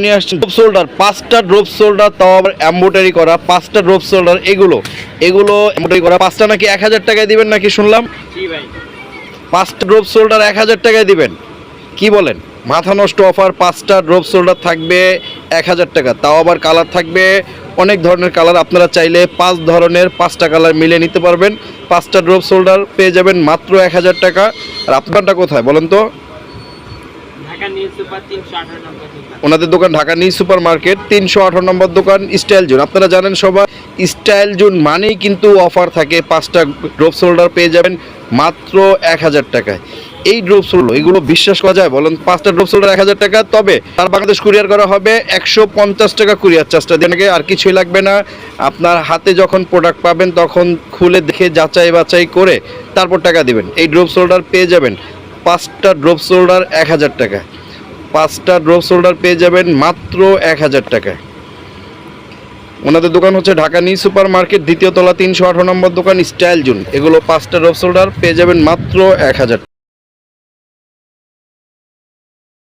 নিয়ে আসছেন drop shoulder, 5টা ড্রপ শোল্ডার, তাও আবার এমব্রয়ডারি করা 5টা ড্রপ শোল্ডার। এগুলো এমব্রয়ডারি করা 5টা নাকি 1000 টাকায় দিবেন নাকি শুনলাম? জি ভাই, 5টা ড্রপ শোল্ডার 1000 টাকায় দিবেন, কি বলেন? মাথা নষ্ট অফার। 5টা ড্রপ শোল্ডার থাকবে 1000 টাকা, তাও আবার কালার থাকবে অনেক ধরনের কালার। আপনারা চাইলে 5 ধরনের 5টা কালার মিলে নিতে পারবেন। 5টা ড্রপ শোল্ডার পেয়ে যাবেন মাত্র 1000 টাকা। আর আপনারটা কোথায় বলেন তো? ঢাকা নিউ সুপার 318 নম্বর দোকান। ওনাদের দোকান ঢাকা নিউ সুপার মার্কেট 318 নম্বর দোকান, স্টাইল জোন। আপনারা জানেন সবাই, স্টাইল জোন মানেই কিন্তু অফার থাকে। 5টা ড্রপ শোল্ডার পেয়ে যাবেন মাত্র 1000 টাকায়। এই ড্রপ শোল্ডার এগুলো বিশ্বাস করা যায় বলেন? 5টা ড্রপ শোল্ডার 1000 টাকা। তবে তার বাংলাদেশ কুরিয়ার করা হবে 150 টাকা কুরিয়ার চার্জটা দিয়ে, আর কিছুই লাগবে না। আপনার হাতে যখন প্রোডাক্ট পাবেন তখন খুলে দেখে যাচাই বাছাই করে তারপর টাকা দিবেন। এই ড্রপ শোল্ডার পেয়ে যাবেন 5টা ড্রপ শোল্ডার 1000 টাকা। 5টা ড্রপ শোল্ডার পেয়ে যাবেন মাত্র 1000 টাকায়। ওনাদের দোকান হচ্ছে ঢাকা নিউ সুপার মার্কেট, 2য় তলা, 318 নম্বর দোকান, স্টাইল জোন। এগুলো 5টা ড্রপ শোল্ডার পেয়ে যাবেন মাত্র 1000।